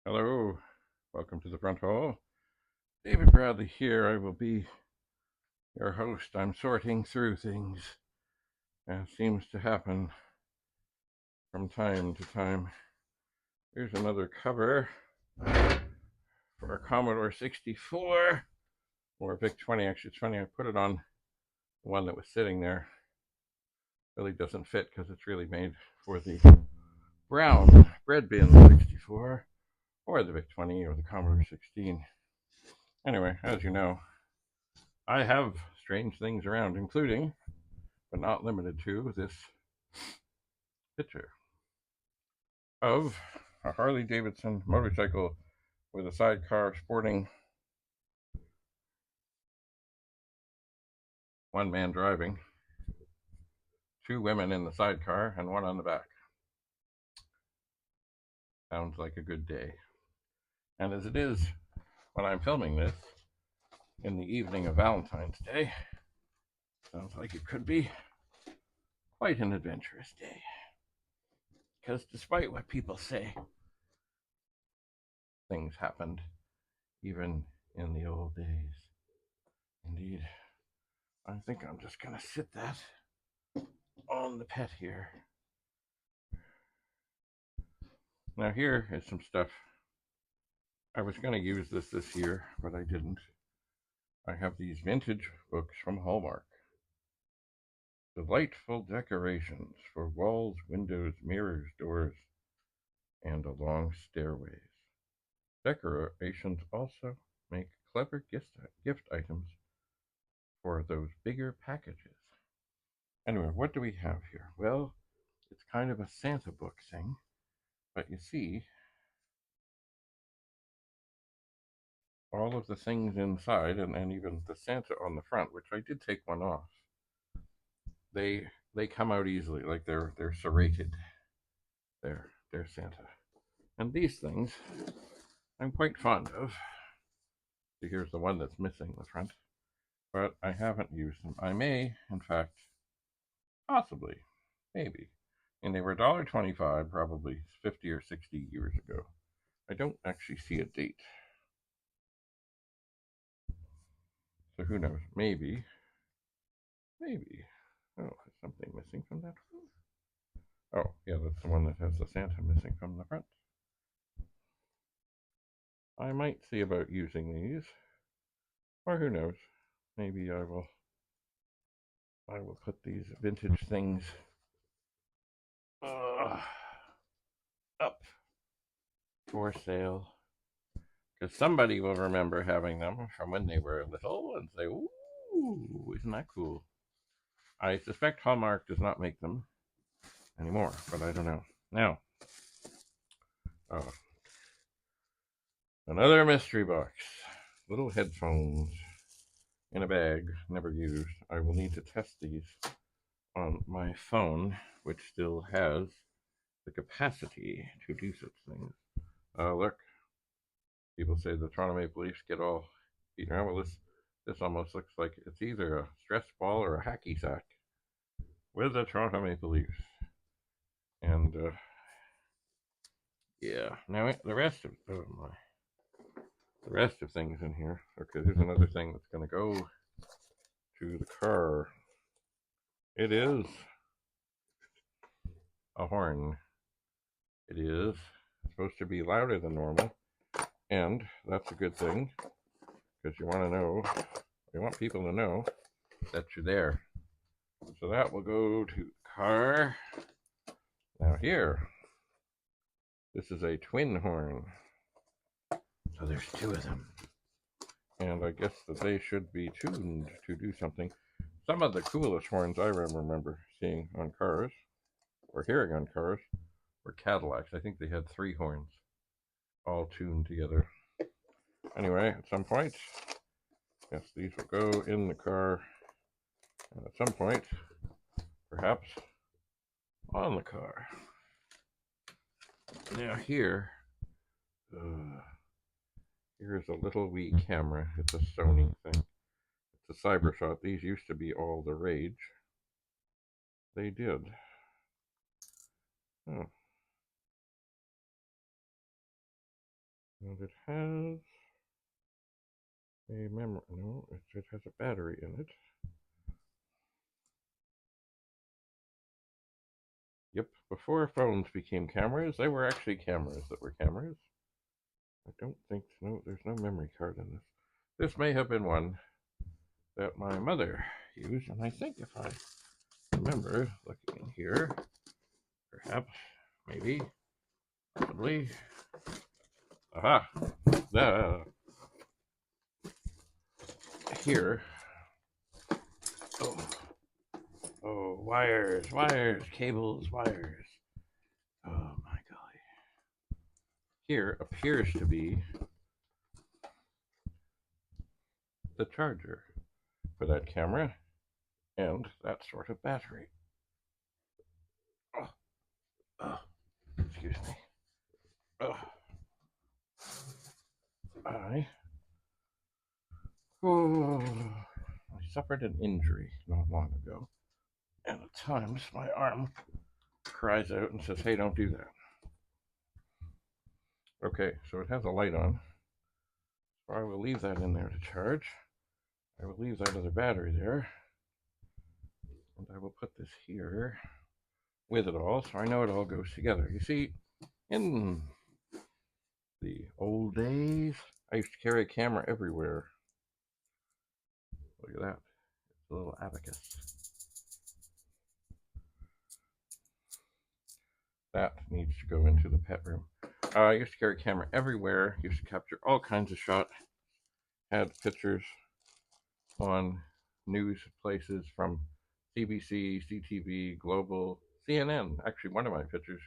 Hello, welcome to the front hall. David Bradley here. I will be your host. I'm sorting through things, as seems to happen from time to time. Here's another cover for a Commodore 64 or a VIC-20. Actually, it's funny, I put it on the one that was sitting there. Really doesn't fit because it's really made for the brown bread bin 64 or the VIC-20 or the Commodore 16. Anyway, as you know, I have strange things around, including, but not limited to, this picture of a Harley Davidson motorcycle with a sidecar sporting one man driving, two women in the sidecar, and one on the back. Sounds like a good day. And as it is when I'm filming this in the evening of Valentine's Day, sounds like it could be quite an adventurous day. Because despite what people say, things happened even in the old days. Indeed, I think I'm just going to sit that on the pet here. Now here is some stuff. I was going to use this year, but I didn't. I have these vintage books from Hallmark. Delightful decorations for walls, windows, mirrors, doors, and along stairways. Decorations also make clever gift items for those bigger packages. Anyway, what do we have here? Well, it's kind of a Santa book thing, but you see all of the things inside and even the Santa on the front, which I did take one off. They come out easily, like they're serrated. They're Santa. And these things I'm quite fond of. So here's the one that's missing the front, but I haven't used them. I may, in fact, possibly, maybe. And they were $1.25 probably 50 or 60 years ago. I don't actually see a date. So who knows? Maybe. Oh, is something missing from that one? Oh, yeah, that's the one that has the Santa missing from the front. I might see about using these, or who knows? Maybe I will put these vintage things up for sale, because somebody will remember having them from when they were little and say, "Ooh, isn't that cool?" I suspect Hallmark does not make them anymore, but I don't know. Now, oh, another mystery box. Little headphones in a bag, never used. I will need to test these on my phone, which still has the capacity to do such things. Look, people say the Toronto Maple Leafs get all beaten around. Well, this almost looks like it's either a stress ball or a hacky sack with the Toronto Maple Leafs. And yeah, now the rest of things in here. Okay, here's another thing that's going to go to the car. It is a horn. It is supposed to be louder than normal, and that's a good thing because you want people to know that you're there. So that will go to the car. Now here, this is a twin horn. So there's two of them. And I guess that they should be tuned to do something. Some of the coolest horns I remember seeing on cars, or hearing on cars, were Cadillacs. I think they had three horns, all tuned together. Anyway, at some point, yes, these will go in the car, and at some point, perhaps on the car. Now here's a little wee camera. It's a Sony thing. It's a CyberShot. These used to be all the rage. They did. Oh. And it has a memory. No, it has a battery in it. Yep, before phones became cameras, they were actually cameras that were cameras. I don't think, no, there's no memory card in this. This may have been one that my mother used, and I think if I remember looking in here, perhaps, maybe, possibly, aha, the, here, oh, oh, wires, cables, wires, oh my golly. Here appears to be the charger for that camera and that sort of battery. Oh, oh, excuse me. Oh, oh, I suffered an injury not long ago, and at times my arm cries out and says, hey, don't do that. Okay, so it has a light on, so I will leave that in there to charge. I will leave that other battery there, and I will put this here with it all, so I know it all goes together. You see, in the old days, I used to carry a camera everywhere. Look at that. It's a little abacus. That needs to go into the pet room. I used to carry a camera everywhere, used to capture all kinds of shots, had pictures on news places from CBC, CTV, Global, CNN. Actually, one of my pictures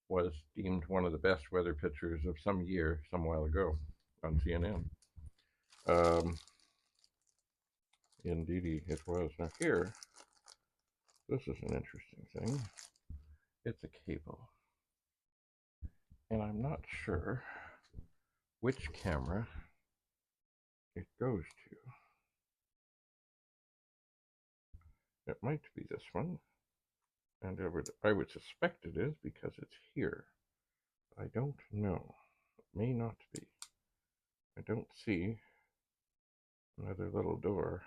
was deemed one of the best weather pictures of some year, some while ago, on CNN. Indeedy, it was. Now here, this is an interesting thing. It's a cable. And I'm not sure which camera it goes to. It might be this one, and I would suspect it is because it's here. I don't know. It may not be. I don't see another little door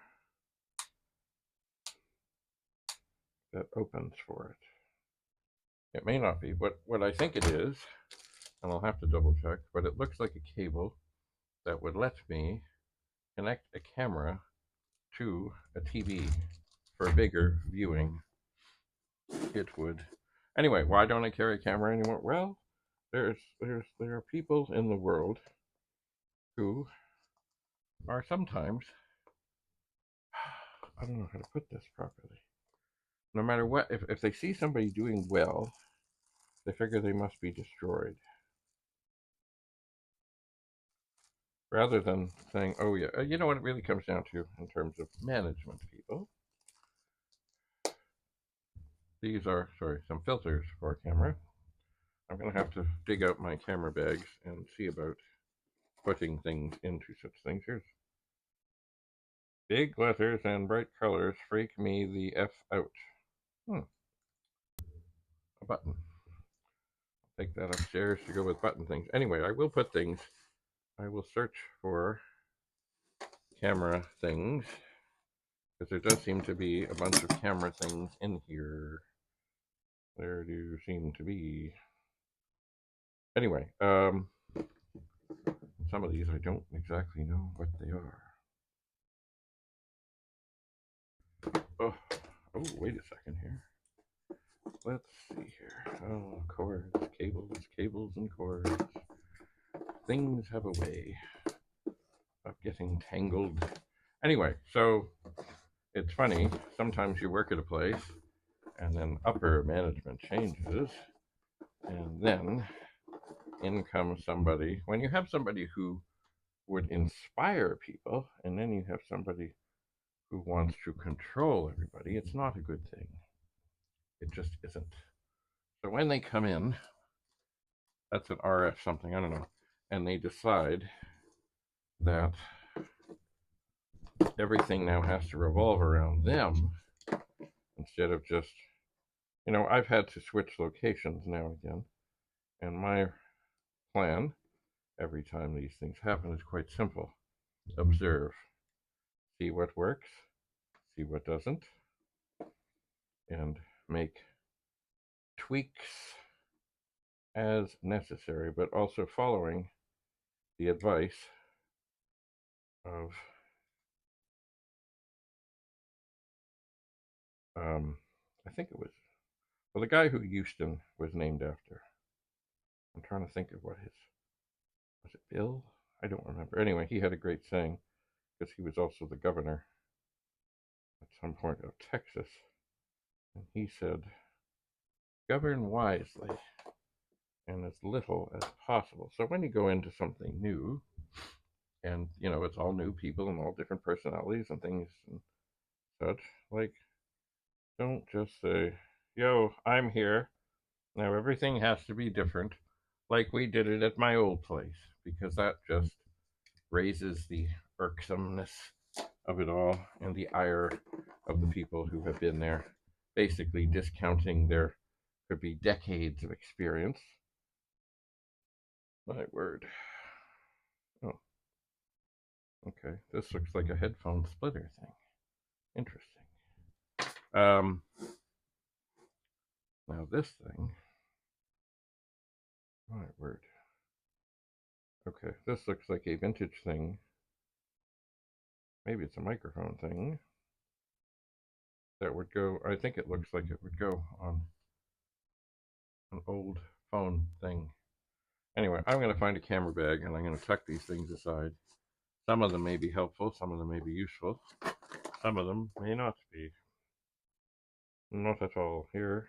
that opens for it. It may not be, but what I think it is, and I'll have to double check, but it looks like a cable that would let me connect a camera to a TV for bigger viewing. It would. Anyway, why don't I carry a camera anymore? Well, there are people in the world who are sometimes, I don't know how to put this properly. No matter what, if they see somebody doing well, they figure they must be destroyed. Rather than saying, oh yeah, you know what it really comes down to in terms of management people. These are, sorry, some filters for a camera. I'm going to have to dig out my camera bags and see about putting things into such things. Here's big letters and bright colors freak me the F out. A button. Take that upstairs to go with button things. Anyway, I will put things. I will search for camera things because there does seem to be a bunch of camera things in here. There do seem to be. Anyway, some of these I don't exactly know what they are. Oh, wait a second here. Let's see here. Oh, cords, cables, and cords. Things have a way of getting tangled. Anyway, so it's funny. Sometimes you work at a place, and then upper management changes, and then in comes somebody. When you have somebody who would inspire people, and then you have somebody who wants to control everybody, it's not a good thing. It just isn't. So when they come in, that's an RF something, I don't know, and they decide that everything now has to revolve around them instead of just, I've had to switch locations now and again, and my plan every time these things happen is quite simple. Observe, see what works, see what doesn't, and make tweaks as necessary, but also following the advice of I think it was, well, the guy who Houston was named after. I'm trying to think of what his, was it Bill? I don't remember. Anyway, he had a great saying because he was also the governor at some point of Texas. And he said, govern wisely and as little as possible. So when you go into something new, and it's all new people and all different personalities and things and such, like, don't just say, yo, I'm here. Now everything has to be different, like we did it at my old place, because that just raises the irksomeness of it all and the ire of the people who have been there, basically discounting their could be decades of experience. My word. Oh, okay. This looks like a headphone splitter thing. Interesting. Now this thing. My word. Okay, this looks like a vintage thing. Maybe it's a microphone thing that would go, I think it looks like it would go on an old phone thing. Anyway, I'm going to find a camera bag and I'm going to tuck these things aside. Some of them may be helpful, some of them may be useful, some of them may not be. Not at all. Here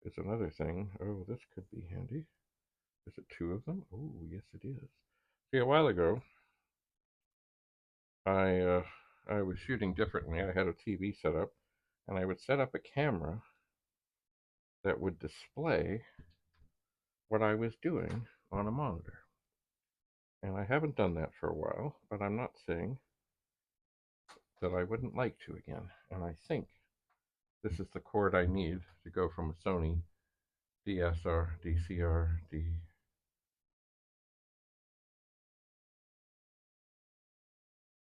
is another thing. Oh, this could be handy. Is it two of them? Oh, yes it is. See, a while ago, I was shooting differently. I had a TV set up, and I would set up a camera that would display what I was doing on a monitor. And I haven't done that for a while, but I'm not saying that I wouldn't like to again. And I think this is the cord I need to go from a Sony DSR, DCR,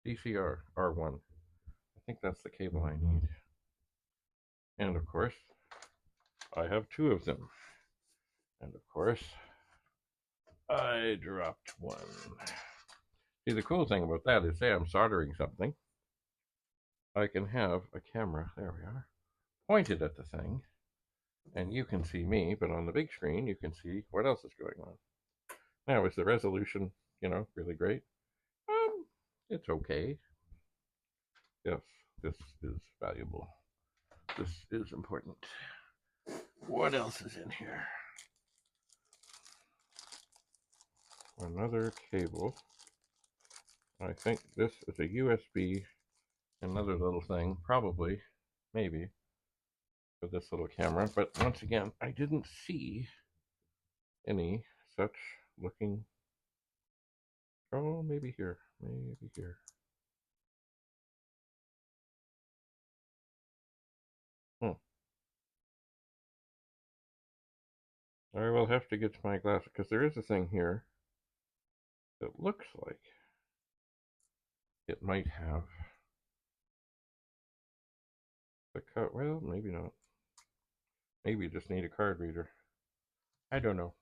DCR R1. I think that's the cable I need. And of course, I have two of them. And of course, I dropped one. See, the cool thing about that is, say I'm soldering something, I can have a camera, there we are, pointed at the thing, and you can see me, but on the big screen, you can see what else is going on. Now, is the resolution, really great? It's okay. Yes, this is valuable. This is important. What else is in here? Another cable. I think this is a USB, another little thing, probably, maybe, for this little camera. But once again, I didn't see any such looking. Oh, maybe here, maybe here. I will have to get to my glasses, because there is a thing here that looks like it might have the cut. Well, maybe not. Maybe you just need a card reader. I don't know.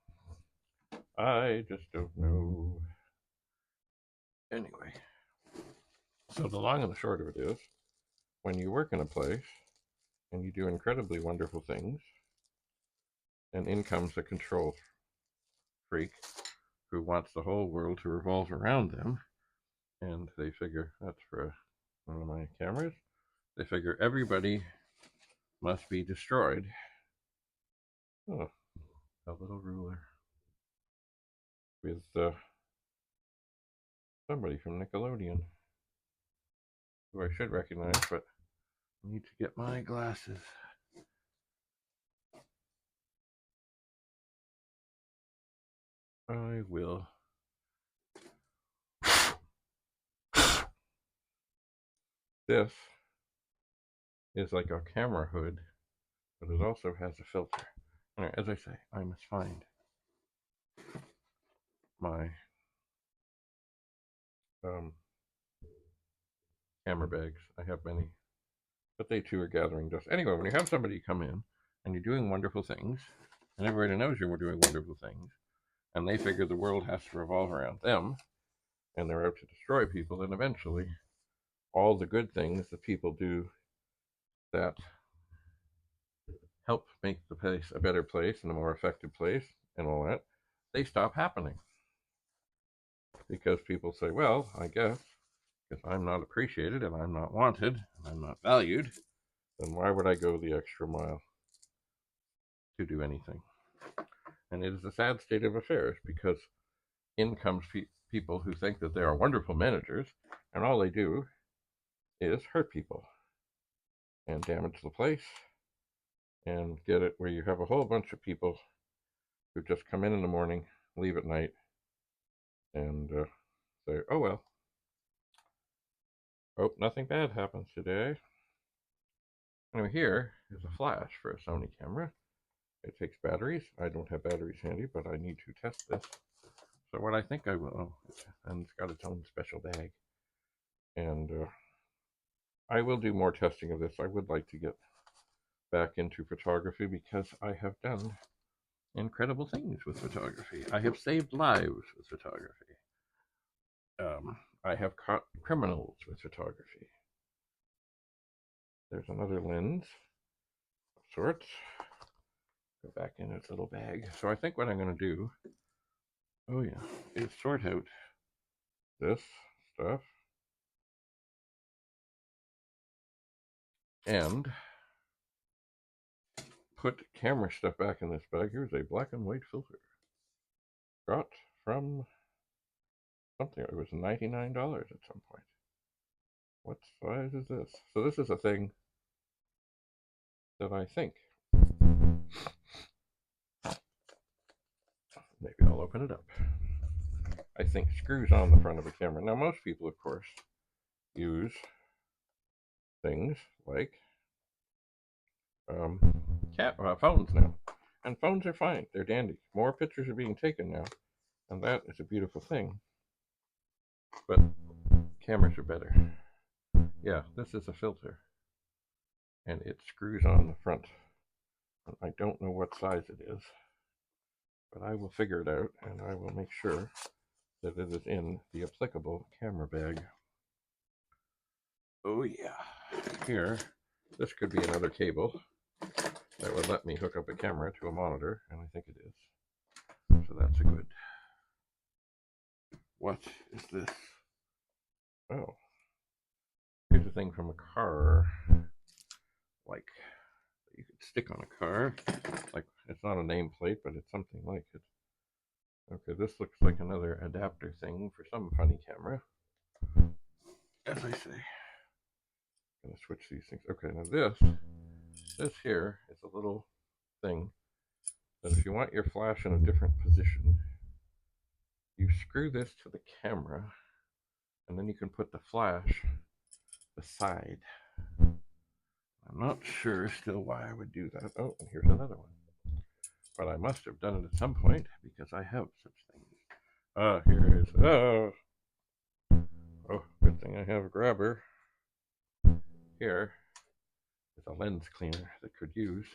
I just don't know. Anyway, so the long and the short of it is, when you work in a place and you do incredibly wonderful things, and in comes a control freak who wants the whole world to revolve around them, and they figure that's for one of my cameras. They figure everybody must be destroyed. Oh, a little ruler with somebody from Nickelodeon, who I should recognize, but I need to get my glasses. I will. This is like a camera hood, but it also has a filter. As I say, I must find my camera bags. I have many, but they too are gathering dust. Anyway, when you have somebody come in and you're doing wonderful things, and everybody knows you're doing wonderful things, and they figure the world has to revolve around them, and they're out to destroy people, then eventually all the good things that people do that help make the place a better place and a more effective place and all that, they stop happening. Because people say, well, I guess if I'm not appreciated and I'm not wanted and I'm not valued, then why would I go the extra mile to do anything? And it is a sad state of affairs, because in comes people who think that they are wonderful managers, and all they do is hurt people and damage the place and get it where you have a whole bunch of people who just come in the morning, leave at night, and say, oh well, hope nothing bad happens today. Anyway, here is a flash for a Sony camera. It takes batteries. I don't have batteries handy, but I need to test this. So what I think I will, and it's got its own special bag, and I will do more testing of this. I would like to get back into photography because I have done incredible things with photography. I have saved lives with photography. I have caught criminals with photography. There's another lens of sorts. Go back in its little bag. So I think what I'm going to do, oh yeah, is sort out this stuff and put camera stuff back in this bag. Here's a black and white filter. Got from something. It was $99 at some point. What size is this? So this is a thing that I think, maybe I'll open it up, I think screws on the front of a camera. Now most people, of course, use things like phones now. And phones are fine. They're dandy. More pictures are being taken now, and that is a beautiful thing. But cameras are better. Yeah, this is a filter, and it screws on the front. I don't know what size it is, but I will figure it out, and I will make sure that it is in the applicable camera bag. Oh yeah. Here, this could be another cable that would let me hook up a camera to a monitor, and I think it is. So that's a good. What is this? Oh. Here's a thing from a car, like you could stick on a car. Like, it's not a nameplate, but it's something like it. Okay, this looks like another adapter thing for some funny camera. As I say, I'm gonna switch these things. Okay, now this here is a little thing that if you want your flash in a different position, you screw this to the camera, and then you can put the flash beside. I'm not sure still why I would do that. Oh, and here's another one. But I must have done it at some point because I have such things. Here is, oh, good thing I have a grabber. Here is a lens cleaner that could use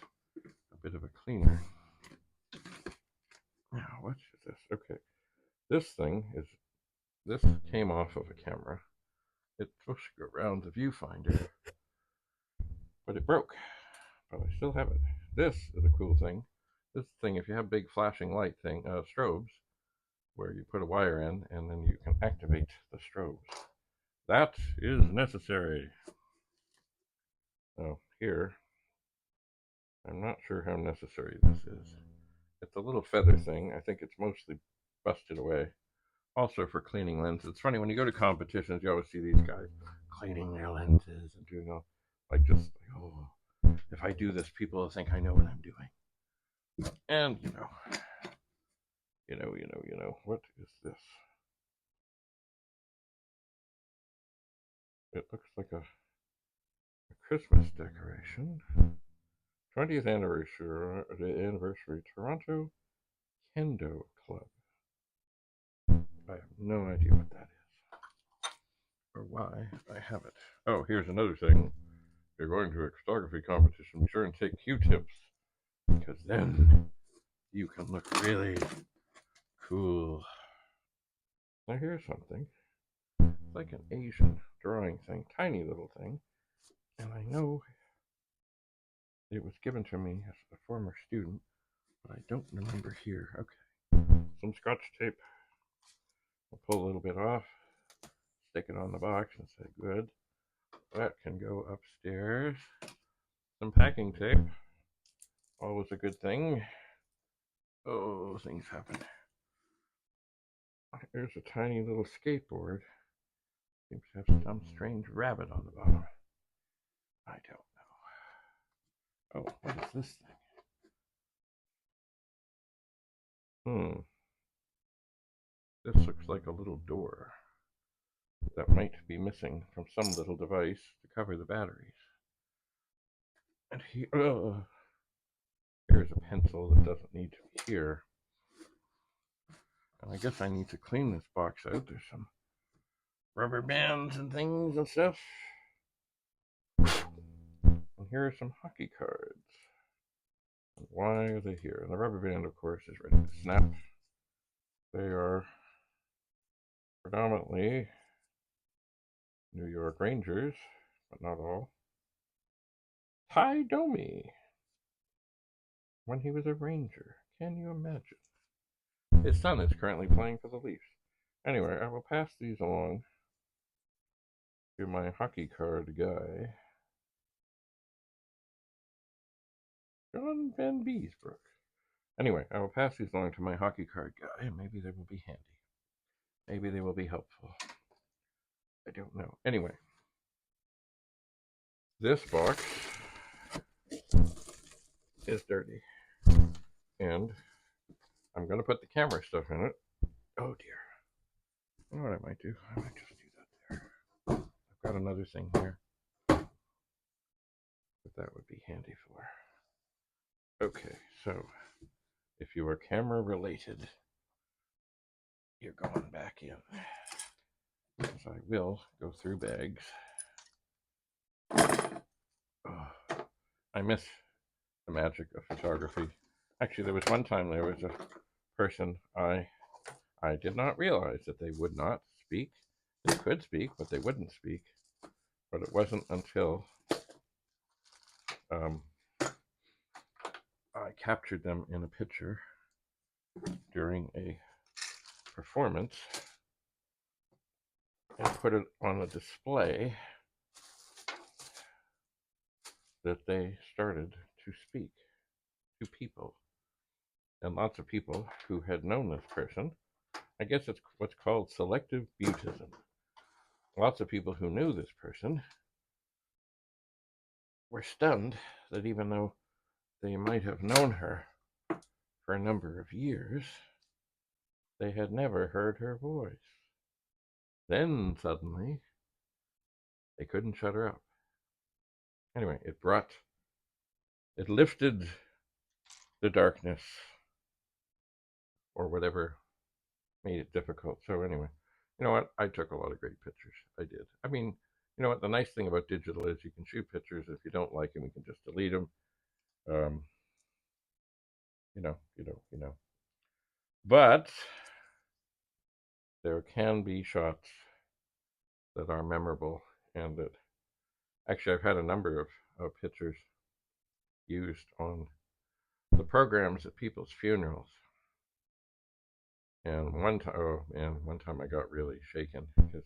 a bit of a cleaner. Now, what is this? Okay, this came off of a camera. It's supposed to go around the viewfinder, but it broke. But I still have it. This is a cool thing. This thing, if you have big flashing light thing, strobes, where you put a wire in and then you can activate the strobes. That is necessary. Now here, I'm not sure how necessary this is. It's a little feather thing. I think it's mostly busted away. Also for cleaning lenses. It's funny, when you go to competitions, you always see these guys cleaning their lenses and doing all, like, just like, oh, if I do this, people will think I know what I'm doing. And, what is this? It looks like a Christmas decoration. 20th anniversary Toronto Kendo Club. have no idea what that is or why I have it. Oh, here's another thing. If you're going to a photography competition, be sure and take Q-tips, because then you can look really cool. Now here's something. It's like an Asian drawing thing, tiny little thing. And I know it was given to me as a former student, but I don't remember here. Okay. Some Scotch tape. I'll pull a little bit off, stick it on the box and say, good. That can go upstairs. Some packing tape. Always a good thing. Oh, things happen. There's a tiny little skateboard. Seems to have some strange rabbit on the bottom. I don't know. Oh, what is this thing? This looks like a little door that might be missing from some little device to cover the batteries. And here's a pencil that doesn't need to be here. And I guess I need to clean this box out. There's some rubber bands and things and stuff. And here are some hockey cards. And why are they here? And the rubber band, of course, is ready to snap. They are predominantly New York Rangers, but not all. Ty Domi, when he was a Ranger. Can you imagine? His son is currently playing for the Leafs. Anyway, I will pass these along to my hockey card guy, John Van Beesbrook. Anyway, I will pass these along to my hockey card guy, and maybe they will be handy. Maybe they will be helpful. I don't know. Anyway, this box is dirty, and I'm going to put the camera stuff in it. Oh dear. You know what I might do? I might just do that there. I've got another thing here that would be handy for. Okay, so if you are camera related, you're going back in. Because I will go through bags. Oh, I miss the magic of photography. Actually, there was one time there was a person I did not realize that they would not speak. They could speak, but they wouldn't speak. But it wasn't until I captured them in a picture during a performance and put it on a display that they started to speak to people. And lots of people who had known this person, I guess it's what's called selective mutism. Lots of people who knew this person were stunned that even though they might have known her for a number of years, they had never heard her voice. Then suddenly, they couldn't shut her up. Anyway, it lifted the darkness or whatever made it difficult. So anyway, you know what? I took a lot of great pictures. I did. I mean, you know what? The nice thing about digital is you can shoot pictures. If you don't like them, you can just delete them. You know. But there can be shots that are memorable, and that actually I've had a number of pictures used on the programs at people's funerals. And one time I got really shaken because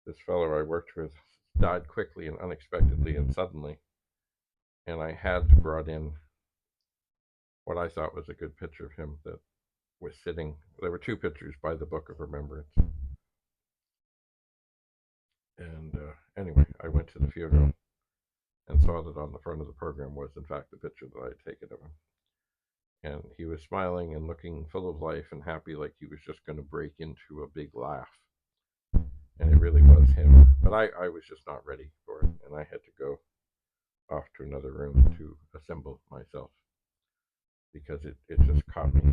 this fellow I worked with died quickly and unexpectedly and suddenly, and I had brought in what I thought was a good picture of him that was sitting. There were two pictures by the Book of Remembrance. And anyway, I went to the funeral and saw that on the front of the program was, in fact, the picture that I had taken of him. And he was smiling and looking full of life and happy, like he was just going to break into a big laugh. And it really was him. But I was just not ready for it, and I had to go off to another room to assemble myself because it just caught me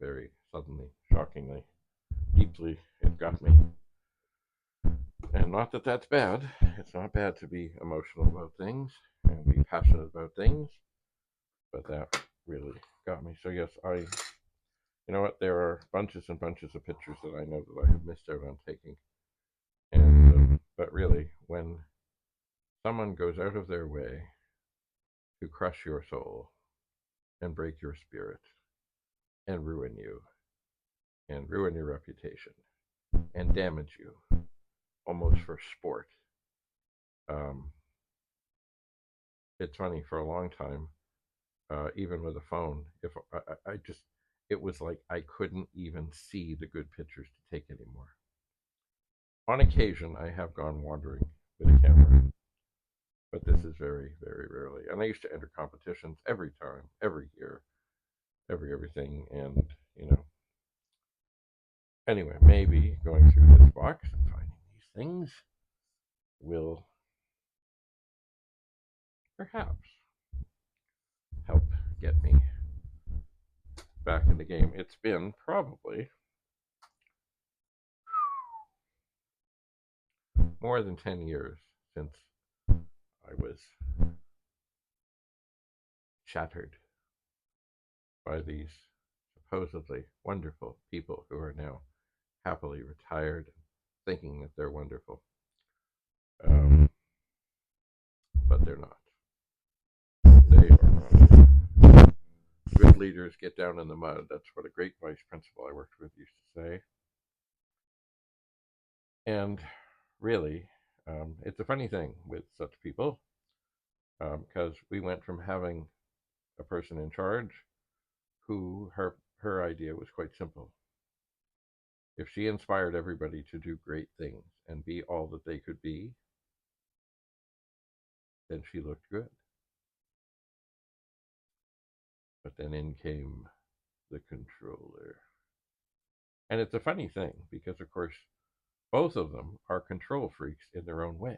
very suddenly, shockingly, deeply. It got me. And not that that's bad. It's not bad to be emotional about things and be passionate about things, but that really got me. So yes, you know what? There are bunches and bunches of pictures that I know that I have missed out on taking. And but really, when someone goes out of their way to crush your soul and break your spirit and ruin you and ruin your reputation and damage you almost for sport. Um, it's funny, for a long time, even with a phone, if I just, it was like I couldn't even see the good pictures to take anymore. On occasion, I have gone wandering with a camera, but this is very, very rarely. And I used to enter competitions every time, every year, everything, and you know. Anyway, maybe going through this box and finding these things will perhaps help get me back in the game. It's been probably more than 10 years since I was shattered by these supposedly wonderful people who are now happily retired and thinking that they're wonderful. But they're not. They are not. Good leaders get down in the mud. That's what a great vice principal I worked with used to say. And really, it's a funny thing with such people, because we went from having a person in charge who her idea was quite simple. If she inspired everybody to do great things and be all that they could be, then she looked good. But then in came the controller. And it's a funny thing because, of course, both of them are control freaks in their own way.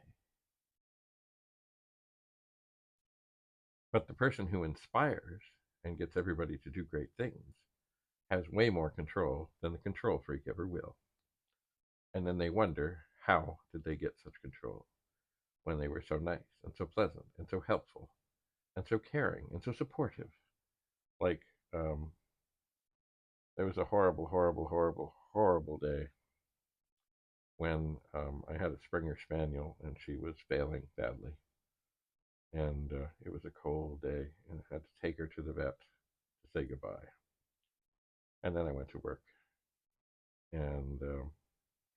But the person who inspires and gets everybody to do great things has way more control than the control freak ever will. And then they wonder, how did they get such control when they were so nice and so pleasant and so helpful and so caring and so supportive? Like, there was a horrible, horrible, horrible, horrible day when I had a Springer Spaniel and she was failing badly. And it was a cold day, and I had to take her to the vet to say goodbye. And then I went to work. And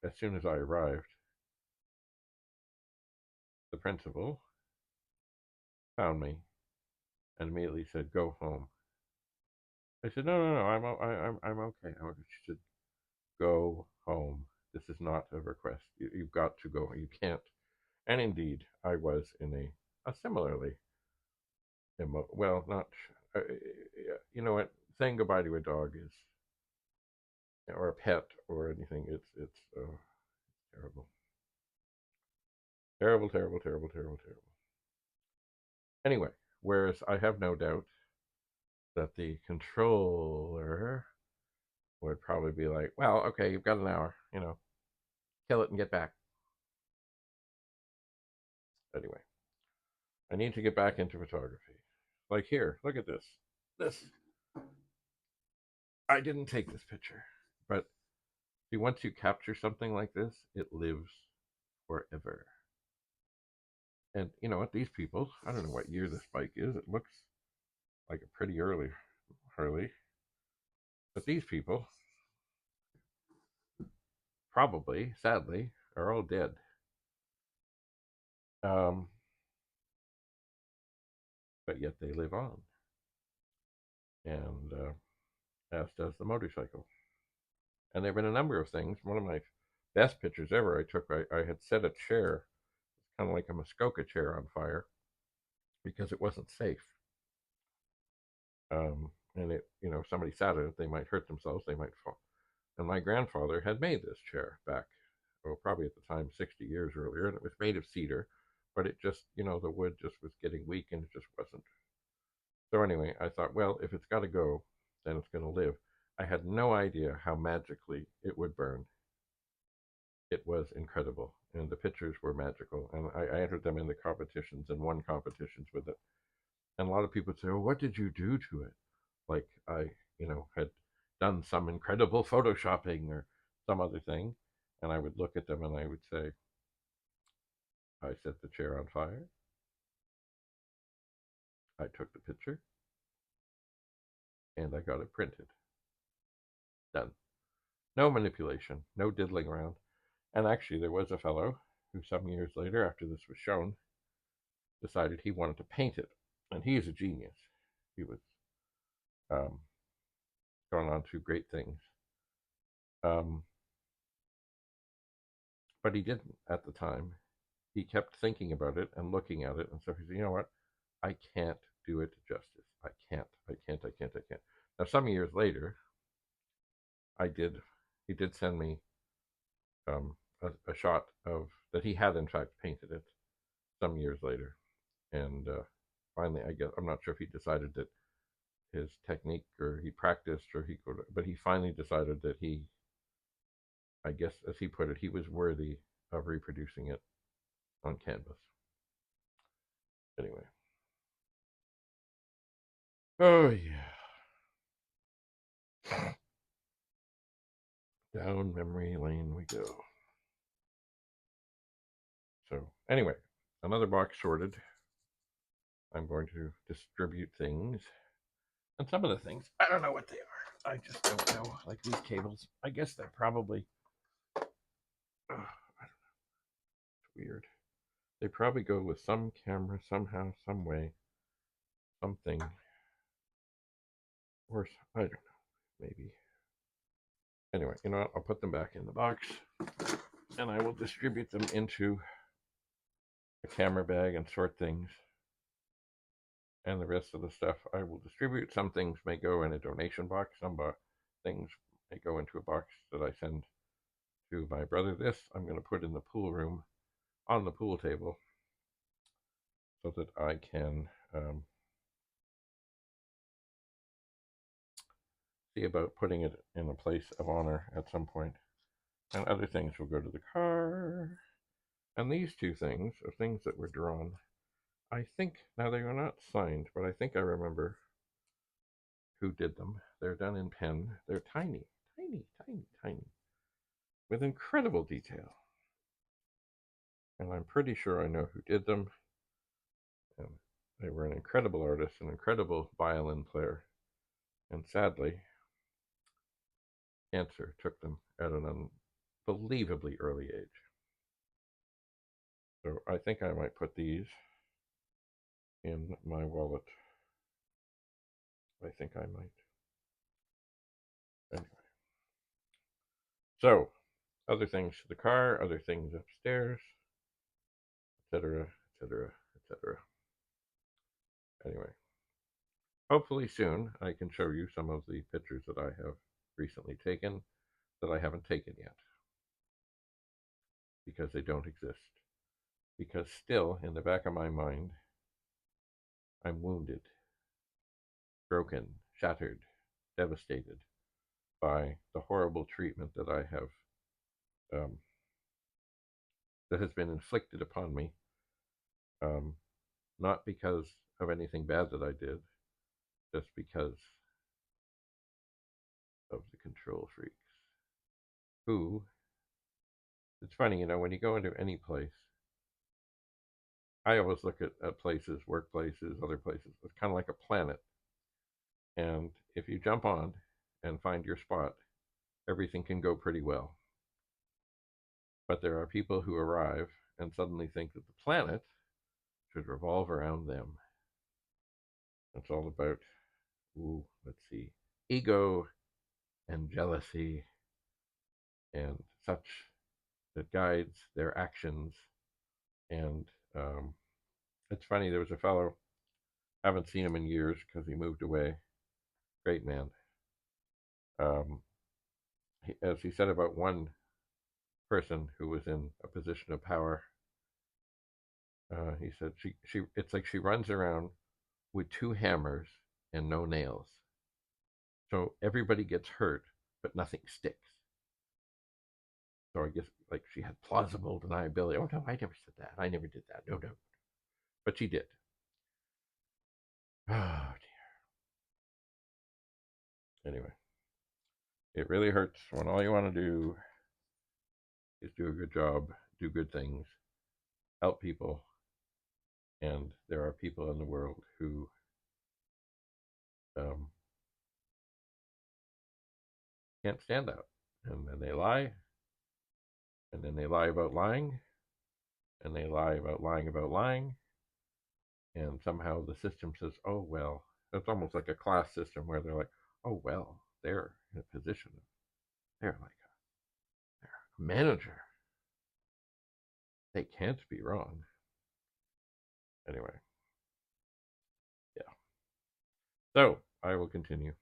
as soon as I arrived, the principal found me and immediately said, "Go home." I said, "No, no, no, I'm okay." She said, "Go home. This is not a request. You've got to go. You can't." And indeed, I was in a similarly well, not you know what? Saying goodbye to a dog is, or a pet or anything. It's terrible, terrible, terrible, terrible, terrible, terrible. Anyway, whereas I have no doubt that the controller would probably be like, "Well, okay, you've got an hour, kill it and get back." Anyway, I need to get back into photography. Like here, look at this. This, I didn't take this picture, but see, once you capture something like this, it lives forever. And you know what? These people, I don't know what year this bike is. It looks like a pretty early Harley. But these people, probably, sadly, are all dead. Um, but yet they live on. And as does the motorcycle. And there have been a number of things. One of my best pictures ever I took, I had set a chair, kind of like a Muskoka chair, on fire because it wasn't safe. And if somebody sat in it, they might hurt themselves, they might fall. And my grandfather had made this chair back, probably at the time 60 years earlier, and it was made of cedar, but it just, the wood just was getting weak and it just wasn't. So anyway, I thought, well, if it's got to go, then it's going to live. I had no idea how magically it would burn. It was incredible, and the pictures were magical. And I entered them in the competitions and won competitions with it. And a lot of people say, "Well, what did you do to it?" Like had done some incredible photoshopping or some other thing. And I would look at them and I would say, I set the chair on fire. I took the picture and I got it printed. Done. No manipulation, no diddling around. And actually, there was a fellow who, some years later, after this was shown, decided he wanted to paint it. And he is a genius. He was um, going on to great things. Um, but he didn't at the time. He kept thinking about it and looking at it. And so he said, you know what? I can't do it justice. I can't. Now, some years later, I did. He did send me a shot of that he had in fact painted it some years later, and finally, I guess I'm not sure if he decided that his technique or he practiced or he could, but he finally decided that I guess, as he put it, he was worthy of reproducing it on canvas. Anyway, oh yeah, down memory lane we go. So anyway, another box sorted. I'm going to distribute things. And some of the things, I don't know what they are. I just don't know. Like these cables, I guess they're probably, I don't know, it's weird. They probably go with some camera somehow, some way, something. Or, I don't know, maybe. Anyway, you know what? I'll put them back in the box. And I will distribute them into a camera bag and sort things. And the rest of the stuff I will distribute. Some things may go in a donation box. Some things may go into a box that I send to my brother. This I'm going to put in the pool room on the pool table so that I can see about putting it in a place of honor at some point. And other things will go to the car. And these two things are things that were drawn. I think, now they are not signed, but I think I remember who did them. They're done in pen. They're tiny, tiny, tiny, tiny, with incredible detail. And I'm pretty sure I know who did them. And they were an incredible artist, an incredible violin player. And sadly, cancer took them at an unbelievably early age. So I think I might put these in my wallet. I think I might. Anyway. So, other things to the car, other things upstairs, etc., etc., etc. Anyway, hopefully soon I can show you some of the pictures that I have recently taken that I haven't taken yet because they don't exist. Because still, in the back of my mind, I'm wounded, broken, shattered, devastated by the horrible treatment that I have, that has been inflicted upon me, not because of anything bad that I did, just because of the control freaks. Who, it's funny, when you go into any place, I always look at places, workplaces, other places, it's kind of like a planet. And if you jump on and find your spot, everything can go pretty well. But there are people who arrive and suddenly think that the planet should revolve around them. It's all about, let's see, ego and jealousy and such that guides their actions. And it's funny, there was a fellow, I haven't seen him in years because he moved away. Great man. As he said about one person who was in a position of power, he said it's like she runs around with two hammers and no nails. So everybody gets hurt, but nothing sticks. So I guess like she had plausible deniability. Oh no, I never said that. I never did that. No, no. But she did. Oh dear. Anyway, it really hurts when all you want to do is do a good job, do good things, help people, and there are people in the world who um, can't stand that, and then they lie, and then they lie about lying, and they lie about lying, and somehow the system says, "Oh well." It's almost like a class system where they're like, "Oh well, they're in a position, they're like they're a manager, they can't be wrong." Anyway, yeah. So I will continue.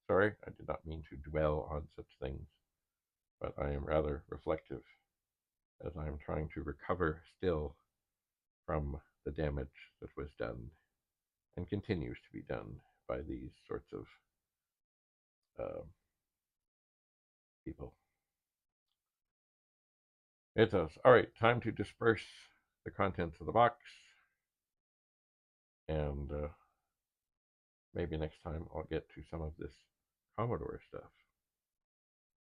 Sorry, I did not mean to dwell on such things, but I am rather reflective as I am trying to recover still from the damage that was done and continues to be done by these sorts of uh, people. It does. All right, time to disperse the contents of the box, and maybe next time I'll get to some of this Commodore stuff.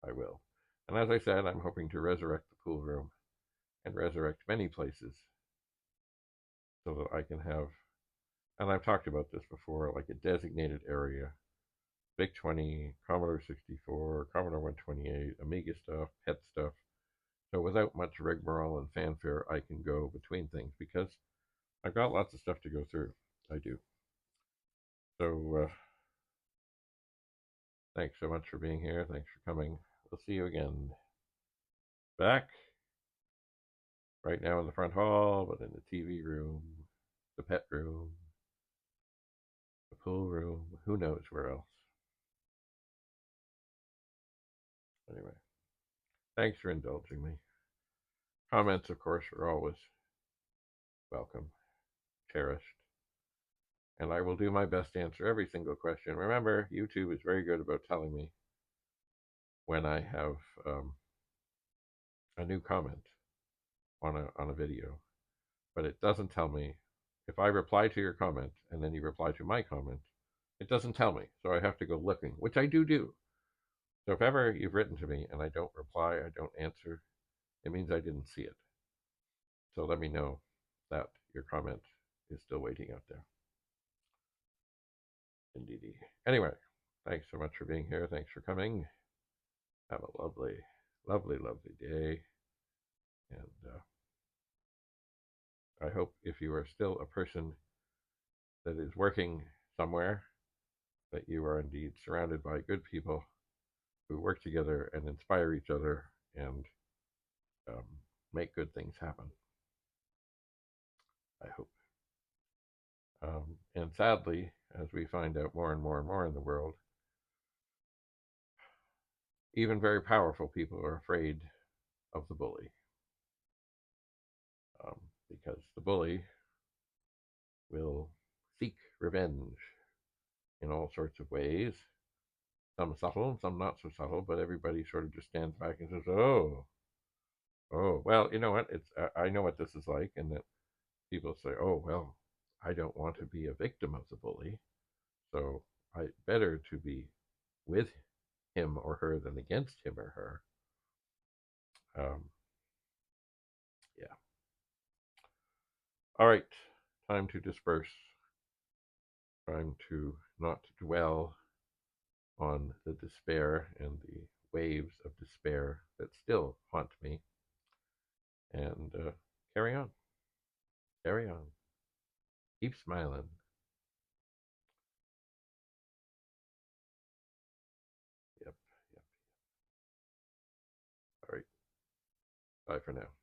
I will. And as I said, I'm hoping to resurrect the pool room and resurrect many places so that I can have, and I've talked about this before, like a designated area, VIC 20, Commodore 64, Commodore 128, Amiga stuff, pet stuff. So without much rigmarole and fanfare, I can go between things because I've got lots of stuff to go through. I do. So thanks so much for being here. Thanks for coming. We'll see you again. Back right now in the front hall, but in the TV room, the pet room, the pool room, who knows where else. Anyway, thanks for indulging me. Comments, of course, are always welcome, cherished, and I will do my best to answer every single question. Remember, YouTube is very good about telling me when I have a new comment on a video, but it doesn't tell me if I reply to your comment and then you reply to my comment. It doesn't tell me, so I have to go looking, which I do. So if ever you've written to me and I don't reply, I don't answer, it means I didn't see it. So let me know that your comment is still waiting out there. Indeedy. Anyway, thanks so much for being here. Thanks for coming. Have a lovely, lovely, lovely day. And I hope if you are still a person that is working somewhere, that you are indeed surrounded by good people who work together and inspire each other and um, make good things happen. I hope. And sadly, as we find out more and more and more in the world, even very powerful people are afraid of the bully. Because the bully will seek revenge in all sorts of ways. Some subtle, some not so subtle, but everybody sort of just stands back and says, "Oh, well, you know what? I know what this is like," and that people say, "Oh, well, I don't want to be a victim of the bully, so I better to be with him or her than against him or her." Yeah. All right, time to disperse. Time to not dwell on the despair and the waves of despair that still haunt me, and carry on. Carry on. Keep smiling. Yep, yep. All right. Bye for now.